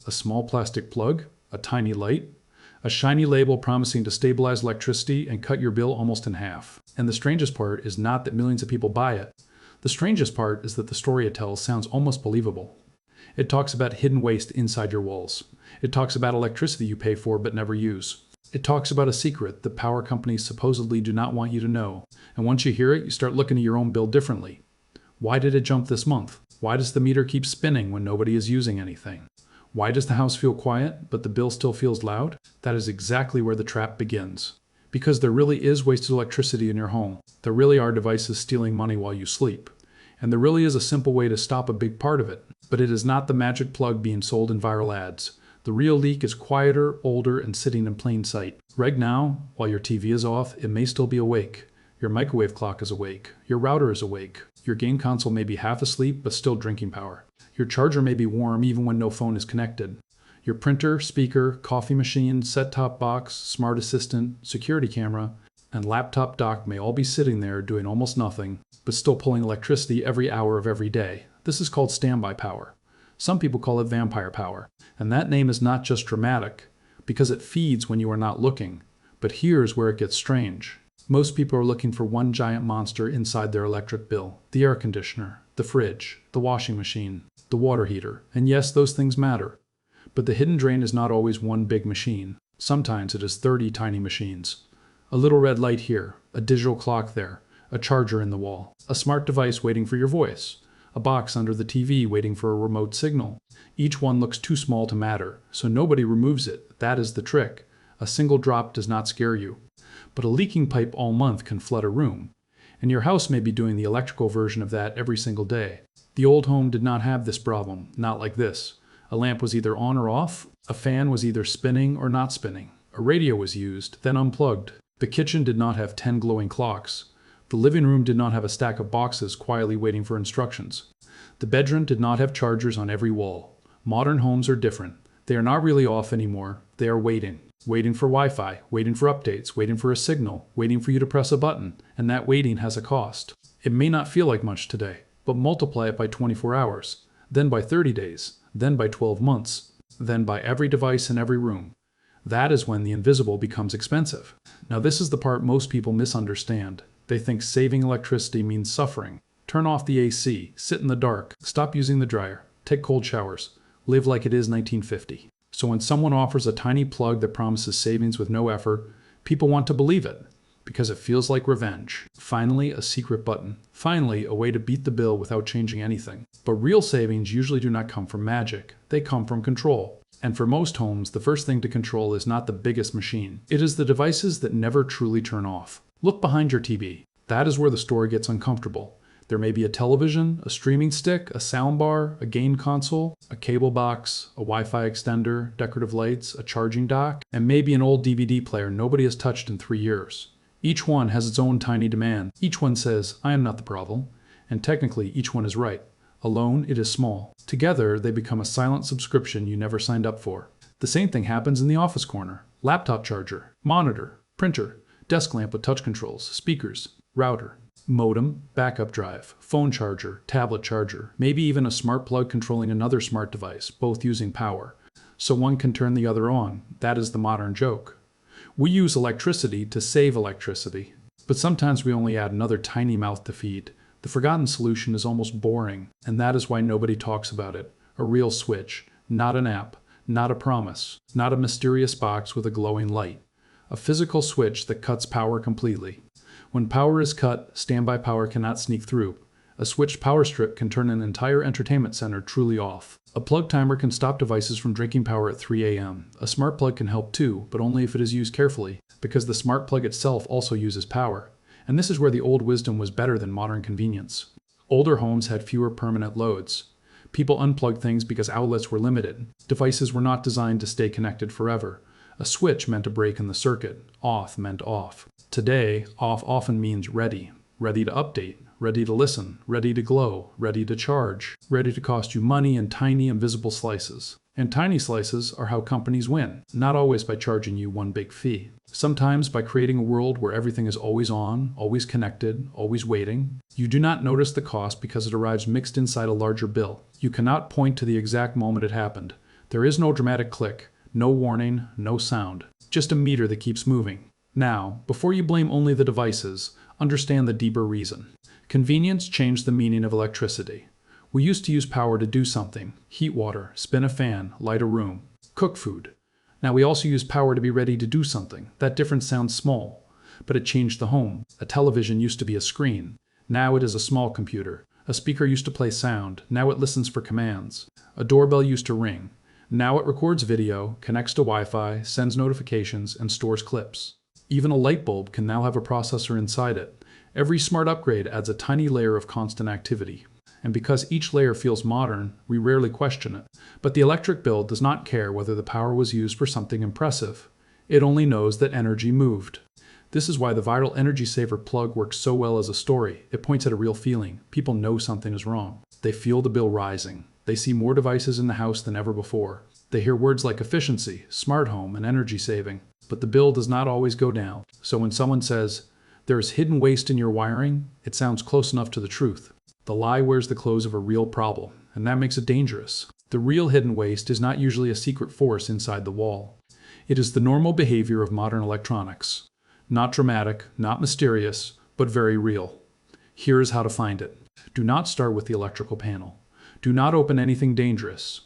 A small plastic plug, a tiny light, a shiny label promising to stabilize electricity and cut your bill almost in half. And the strangest part is not that millions of people buy it. The strangest part is that the story it tells sounds almost believable. It talks about hidden waste inside your walls. It talks about electricity you pay for but never use. It talks about a secret that power companies supposedly do not want you to know. And once you hear it, you start looking at your own bill differently. Why did it jump this month? Why does the meter keep spinning when nobody is using anything? Why does the house feel quiet, but the bill still feels loud? That is exactly where the trap begins. Because there really is wasted electricity in your home. There really are devices stealing money while you sleep. And there really is a simple way to stop a big part of it. But it is not the magic plug being sold in viral ads. The real leak is quieter, older, and sitting in plain sight. Right now, while your TV is off, it may still be awake. Your microwave clock is awake. Your router is awake. Your game console may be half asleep, but still drinking power. Your charger may be warm even when no phone is connected. Your printer, speaker, coffee machine, set-top box, smart assistant, security camera, and laptop dock may all be sitting there doing almost nothing, but still pulling electricity every hour of every day. This is called standby power. Some people call it vampire power. And that name is not just dramatic, because it feeds when you are not looking. But here's where it gets strange. Most people are looking for one giant monster inside their electric bill. The air conditioner, the fridge, the washing machine, the water heater. And yes, those things matter. But the hidden drain is not always one big machine. Sometimes it is 30 tiny machines. A little red light here, a digital clock there, a charger in the wall, a smart device waiting for your voice, a box under the TV waiting for a remote signal. Each one looks too small to matter, so nobody removes it. That is the trick. A single drop does not scare you. But a leaking pipe all month can flood a room. And your house may be doing the electrical version of that every single day. The old home did not have this problem, not like this. A lamp was either on or off, a fan was either spinning or not spinning. A radio was used, then unplugged. The kitchen did not have 10 glowing clocks. The living room did not have a stack of boxes quietly waiting for instructions. The bedroom did not have chargers on every wall. Modern homes are different. They are not really off anymore. They are waiting. Waiting for Wi-Fi, waiting for updates, waiting for a signal, waiting for you to press a button. And that waiting has a cost. It may not feel like much today, but multiply it by 24 hours, then by 30 days, then by 12 months, then by every device in every room. That is when the invisible becomes expensive. Now this is the part most people misunderstand. They think saving electricity means suffering. Turn off the AC, sit in the dark, stop using the dryer, take cold showers, live like it is 1950. So when someone offers a tiny plug that promises savings with no effort, people want to believe it, because it feels like revenge. Finally, a secret button. Finally, a way to beat the bill without changing anything. But real savings usually do not come from magic. They come from control. And for most homes, the first thing to control is not the biggest machine. It is the devices that never truly turn off. Look behind your TV. That is where the story gets uncomfortable. There may be a television, a streaming stick, a soundbar, a game console, a cable box, a Wi-Fi extender, decorative lights, a charging dock, and maybe an old DVD player nobody has touched in 3 years. Each one has its own tiny demand. Each one says, I am not the problem. And technically, each one is right. Alone, it is small. Together, they become a silent subscription you never signed up for. The same thing happens in the office corner. Laptop charger, monitor, printer, desk lamp with touch controls, speakers, router, modem, backup drive, phone charger, tablet charger, maybe even a smart plug controlling another smart device, both using power. So one can turn the other on. That is the modern joke. We use electricity to save electricity, but sometimes we only add another tiny mouth to feed. The forgotten solution is almost boring, and that is why nobody talks about it. A real switch, not an app, not a promise, not a mysterious box with a glowing light. A physical switch that cuts power completely. When power is cut, standby power cannot sneak through. A switched power strip can turn an entire entertainment center truly off. A plug timer can stop devices from drinking power at 3 a.m. A smart plug can help too, but only if it is used carefully, because the smart plug itself also uses power. And this is where the old wisdom was better than modern convenience. Older homes had fewer permanent loads. People unplugged things because outlets were limited. Devices were not designed to stay connected forever. A switch meant a break in the circuit. Off meant off. Today, off often means ready. Ready to update, ready to listen, ready to glow, ready to charge, ready to cost you money in tiny invisible slices. And tiny slices are how companies win, not always by charging you one big fee. Sometimes by creating a world where everything is always on, always connected, always waiting. You do not notice the cost because it arrives mixed inside a larger bill. You cannot point to the exact moment it happened. There is no dramatic click, no warning, no sound, just a meter that keeps moving. Now, before you blame only the devices, understand the deeper reason. Convenience changed the meaning of electricity. We used to use power to do something: heat water, spin a fan, light a room, cook food. Now we also use power to be ready to do something. That difference sounds small, but it changed the home. A television used to be a screen. Now it is a small computer. A speaker used to play sound. Now it listens for commands. A doorbell used to ring. Now it records video, connects to Wi-Fi, sends notifications, and stores clips. Even a light bulb can now have a processor inside it. Every smart upgrade adds a tiny layer of constant activity. And because each layer feels modern, we rarely question it. But the electric bill does not care whether the power was used for something impressive. It only knows that energy moved. This is why the viral energy saver plug works so well as a story. It points at a real feeling. People know something is wrong. They feel the bill rising. They see more devices in the house than ever before. They hear words like efficiency, smart home, and energy saving. But the bill does not always go down. So when someone says, "There is hidden waste in your wiring," it sounds close enough to the truth. The lie wears the clothes of a real problem, and that makes it dangerous. The real hidden waste is not usually a secret force inside the wall. It is the normal behavior of modern electronics. Not dramatic, not mysterious, but very real. Here is how to find it. Do not start with the electrical panel. Do not open anything dangerous.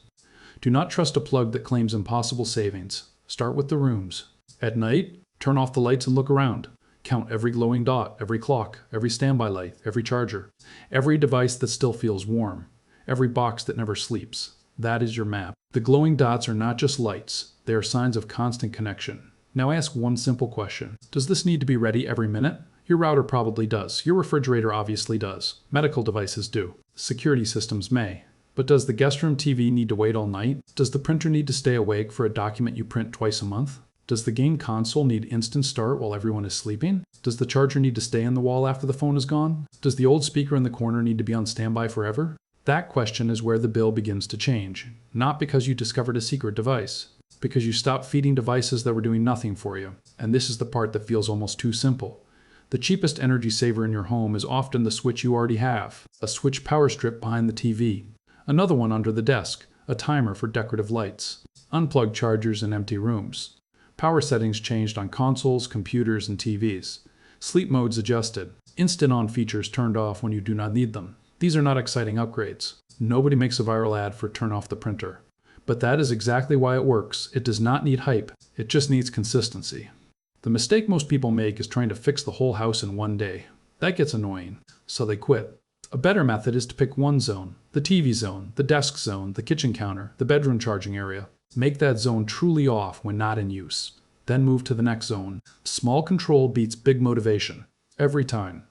Do not trust a plug that claims impossible savings. Start with the rooms. At night, turn off the lights and look around. Count every glowing dot, every clock, every standby light, every charger, every device that still feels warm, every box that never sleeps. That is your map. The glowing dots are not just lights. They are signs of constant connection. Now ask one simple question. Does this need to be ready every minute? Your router probably does. Your refrigerator obviously does. Medical devices do. Security systems may. But does the guest room TV need to wait all night? Does the printer need to stay awake for a document you print twice a month? Does the game console need instant start while everyone is sleeping? Does the charger need to stay in the wall after the phone is gone? Does the old speaker in the corner need to be on standby forever? That question is where the bill begins to change. Not because you discovered a secret device, because you stopped feeding devices that were doing nothing for you. And this is the part that feels almost too simple. The cheapest energy saver in your home is often the switch you already have, a switch power strip behind the TV, another one under the desk, a timer for decorative lights, unplugged chargers in empty rooms. Power settings changed on consoles, computers, and TVs. Sleep modes adjusted. Instant on features turned off when you do not need them. These are not exciting upgrades. Nobody makes a viral ad for turn off the printer. But that is exactly why it works. It does not need hype. It just needs consistency. The mistake most people make is trying to fix the whole house in one day. That gets annoying, so they quit. A better method is to pick one zone: the TV zone, the desk zone, the kitchen counter, the bedroom charging area. Make that zone truly off when not in use. Then move to the next zone. Small control beats big motivation. Every time.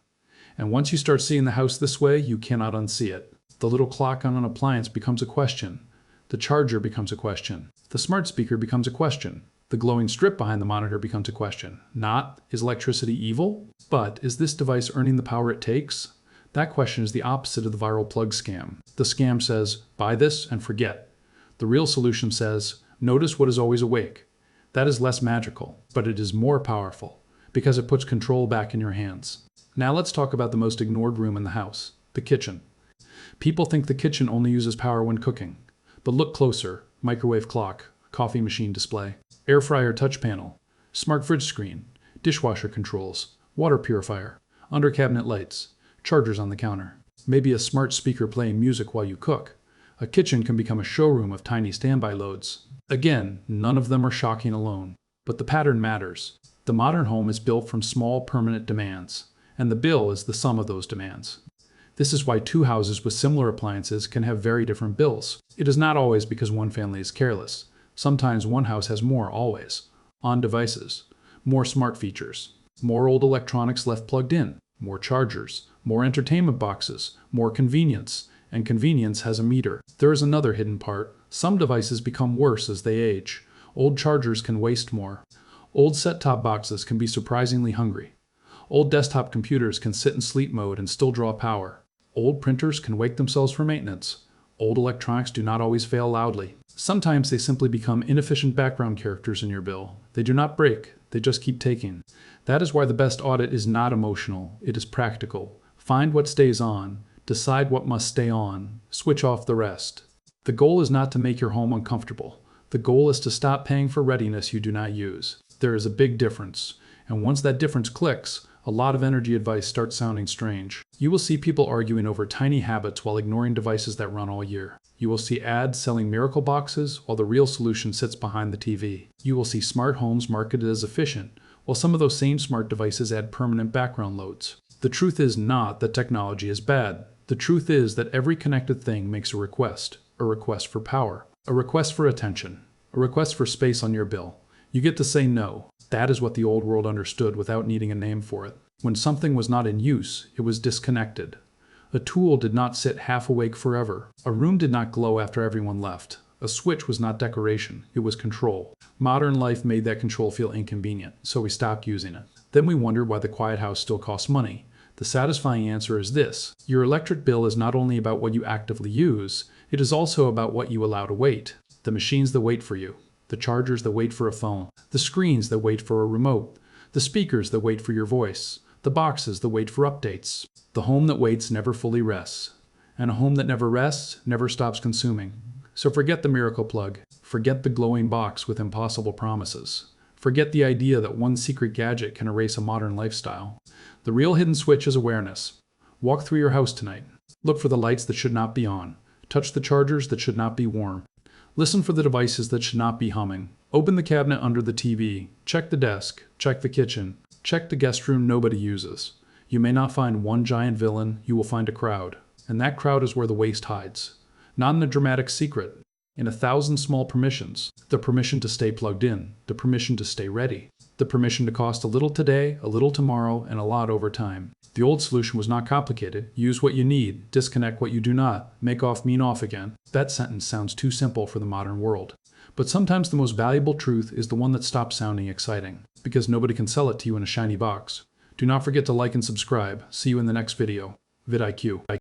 And once you start seeing the house this way, you cannot unsee it. The little clock on an appliance becomes a question. The charger becomes a question. The smart speaker becomes a question. The glowing strip behind the monitor becomes a question. Not, is electricity evil? But, is this device earning the power it takes? That question is the opposite of the viral plug scam. The scam says, buy this and forget. The real solution says, notice what is always awake. That is less magical, but it is more powerful, because it puts control back in your hands. Now let's talk about the most ignored room in the house, the kitchen. People think the kitchen only uses power when cooking. But look closer: microwave clock, coffee machine display, air fryer touch panel, smart fridge screen, dishwasher controls, water purifier, under cabinet lights, chargers on the counter, maybe a smart speaker playing music while you cook. A kitchen can become a showroom of tiny standby loads. Again, none of them are shocking alone. But the pattern matters. The modern home is built from small permanent demands, and the bill is the sum of those demands. This is why two houses with similar appliances can have very different bills. It is not always because one family is careless. Sometimes one house has more always. On devices, more smart features, more old electronics left plugged in, more chargers, more entertainment boxes, more convenience, and convenience has a meter. There is another hidden part. Some devices become worse as they age. Old chargers can waste more. Old set-top boxes can be surprisingly hungry. Old desktop computers can sit in sleep mode and still draw power. Old printers can wake themselves for maintenance. Old electronics do not always fail loudly. Sometimes they simply become inefficient background characters in your bill. They do not break, they just keep taking. That is why the best audit is not emotional, it is practical. Find what stays on, decide what must stay on, switch off the rest. The goal is not to make your home uncomfortable. The goal is to stop paying for readiness you do not use. There is a big difference, and once that difference clicks, a lot of energy advice starts sounding strange. You will see people arguing over tiny habits while ignoring devices that run all year. You will see ads selling miracle boxes while the real solution sits behind the TV. You will see smart homes marketed as efficient, while some of those same smart devices add permanent background loads. The truth is not that technology is bad. The truth is that every connected thing makes a request for power, a request for attention, a request for space on your bill. You get to say no. That is what the old world understood without needing a name for it. When something was not in use, it was disconnected. A tool did not sit half awake forever. A room did not glow after everyone left. A switch was not decoration, it was control. Modern life made that control feel inconvenient, so we stopped using it. Then we wondered why the quiet house still costs money. The satisfying answer is this: your electric bill is not only about what you actively use, it is also about what you allow to wait. The machines that wait for you, the chargers that wait for a phone, the screens that wait for a remote, the speakers that wait for your voice, the boxes that wait for updates. The home that waits never fully rests, and a home that never rests never stops consuming. So forget the miracle plug, forget the glowing box with impossible promises. Forget the idea that one secret gadget can erase a modern lifestyle. The real hidden switch is awareness. Walk through your house tonight. Look for the lights that should not be on. Touch the chargers that should not be warm. Listen for the devices that should not be humming. Open the cabinet under the TV. Check the desk. Check the kitchen. Check the guest room nobody uses. You may not find one giant villain, you will find a crowd. And that crowd is where the waste hides. Not in a dramatic secret. In 1,000 small permissions. The permission to stay plugged in. The permission to stay ready. The permission to cost a little today, a little tomorrow, and a lot over time. The old solution was not complicated. Use what you need, disconnect what you do not, make off mean off again. That sentence sounds too simple for the modern world. But sometimes the most valuable truth is the one that stops sounding exciting, because nobody can sell it to you in a shiny box. Do not forget to like and subscribe. See you in the next video. vidIQ.